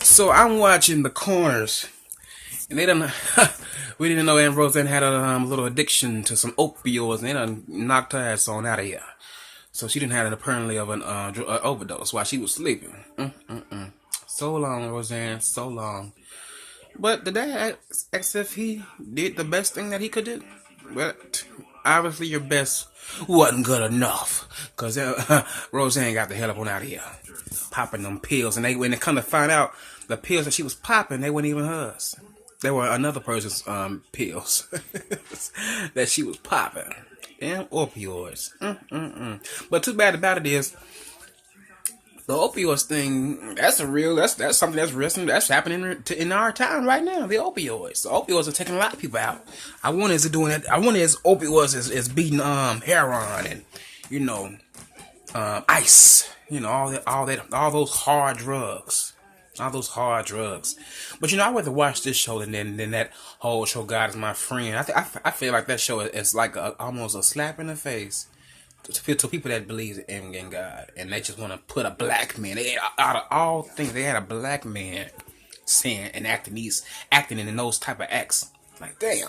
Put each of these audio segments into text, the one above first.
So I'm watching The Corners, and they done. We didn't know Aunt Roseanne had a little addiction to some opioids, and they done knocked her ass on out of here. So she didn't have it apparently of an overdose while she was sleeping. So long, Roseanne, so long. But the dad asked if he did the best thing that he could do. But obviously your best wasn't good enough. Because Roseanne got the hell up on out of here. Popping them pills. And when they come to find out, the pills that she was popping, they weren't even hers. They were another person's pills that she was popping. Damn opioids. But too bad about it is, the opioids thing, that's something that's happening in our time right now. The opioids are taking a lot of people out. I wonder is it doing that? I wonder is opioids is beating heroin and ice, all those hard drugs. But I went to watch this show and then that whole show God Is My Friend. I feel like that show is like almost a slap in the face to people that believe in God, and they just want to put a black man. Out of all things, they had a black man saying and acting in those type of acts. Like, damn,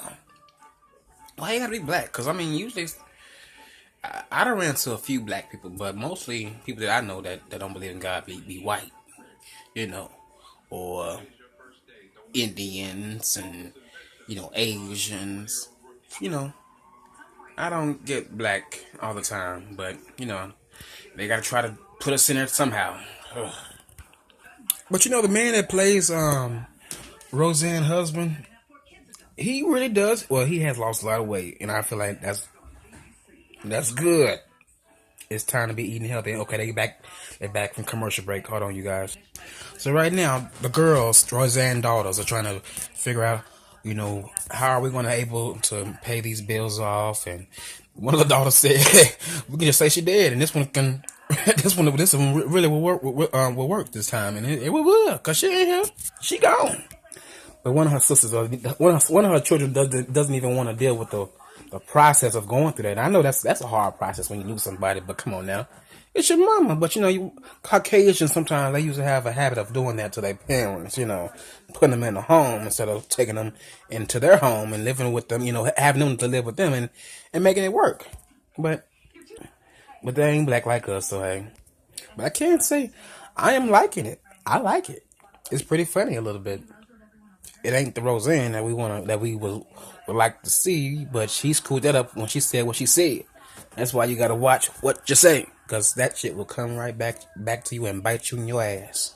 why you gotta be black? Because usually I done ran into a few black people, but mostly people that I know that don't believe in God be white, or Indians and Asians, I don't get black all the time, but they gotta try to put us in there somehow. Ugh. But the man that plays Roseanne's husband, he really does. Well, he has lost a lot of weight, and I feel like that's good. It's time to be eating healthy. Okay, they're back from commercial break. Hold on, you guys. So right now, the girls, Roseanne's daughters, are trying to figure out, how are we going to able to pay these bills off? And one of the daughters said, we can just say she did, and this one really will work this time, and it will, cause she ain't here, she gone. But one of her sisters, one of her children doesn't even want to deal with the process of going through that. And I know that's a hard process when you lose somebody, but come on now. It's your mama, but Caucasians sometimes they used to have a habit of doing that to their parents, putting them in a home instead of taking them into their home and living with them, having them to live with them and making it work. But they ain't black like us, so hey. But I can't say I am liking it. I like it. It's pretty funny a little bit. It ain't the Roseanne that we would like to see, but she screwed that up when she said what she said. That's why you gotta watch what you say, because that shit will come right back to you and bite you in your ass.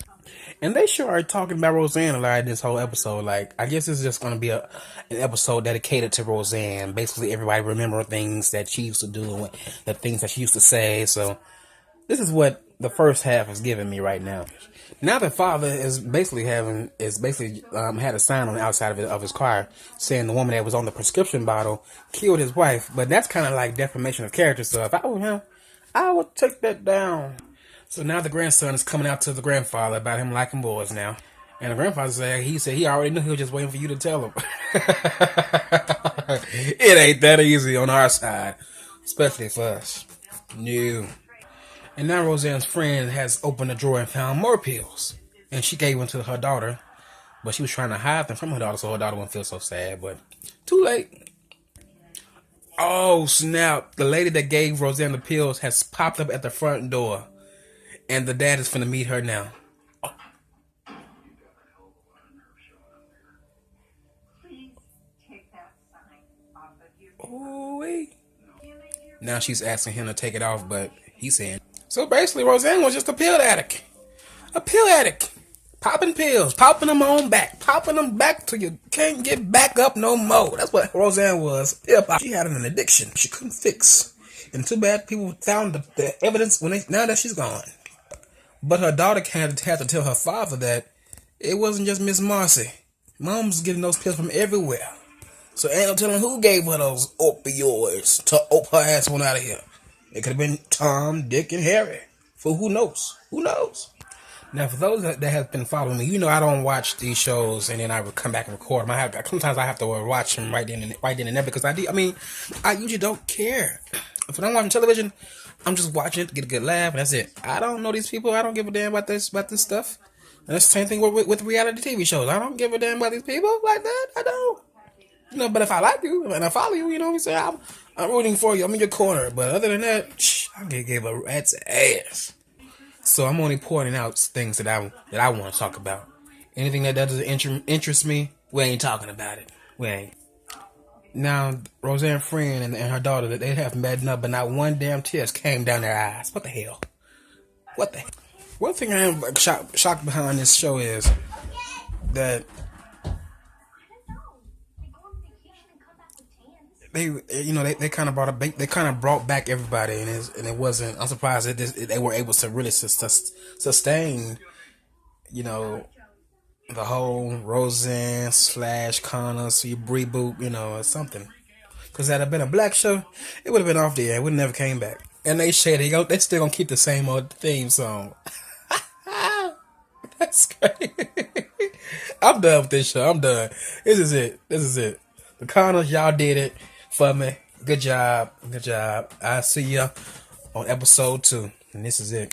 And they sure are talking about Roseanne a lot in this whole episode. Like, I guess it's just gonna be an episode dedicated to Roseanne. Basically, everybody remember things that she used to do and the things that she used to say. So, this is what the first half is giving me right now. Now the father is basically had a sign on the outside of his car saying the woman that was on the prescription bottle killed his wife. But that's kind of like defamation of character. So if I were him, I would take that down. So now the grandson is coming out to the grandfather about him liking boys now. And the grandfather said he already knew, he was just waiting for you to tell him. It ain't that easy on our side, especially for us. No. And now Roseanne's friend has opened a drawer and found more pills. And she gave them to her daughter. But she was trying to hide them from her daughter so her daughter wouldn't feel so sad. But too late. Oh, snap. The lady that gave Roseanne the pills has popped up at the front door. And the dad is finna meet her now. Oh, wait. Now she's asking him to take it off, but he's saying... So basically, Roseanne was just a pill addict. A pill addict. Popping pills. Popping them on back. Popping them back till you can't get back up no more. That's what Roseanne was. She had an addiction she couldn't fix. And too bad people found the evidence now that she's gone. But her daughter had to tell her father that it wasn't just Miss Marcy. Mom's getting those pills from everywhere. So ain't no telling who gave her those opioids to ope her ass on out of here. It could have been Tom, Dick, and Harry. For who knows? Who knows? Now, for those that have been following me, I don't watch these shows and then I would come back and record them. Sometimes I have to watch them right then and there because I usually don't care. If I'm watching television, I'm just watching it to get a good laugh and that's it. I don't know these people. I don't give a damn about this stuff. And that's the same thing with reality TV shows. I don't give a damn about these people like that. I don't. But if I like you and I follow you, what I'm saying? I'm rooting for you. I'm in your corner. But other than that, I get give a rat's ass. So I'm only pointing out things that I want to talk about. Anything that doesn't interest me, we ain't talking about it. We ain't. Now, Roseanne Friend and her daughter, they have met up, but not one damn tear came down their eyes. What the hell? What the hell? One thing I am shocked behind this show is that they kind of brought back everybody, and it wasn't. I'm surprised that they were able to really sustain, the whole Roseanne / Connor reboot, or something. Because had it been a black show, it would have been off the air. It would have never came back. And they said they still gonna keep the same old theme song. That's crazy. I'm done with this show. I'm done. This is it. The Connors, y'all did it for me. Good job. I'll see ya on episode 2. And this is it.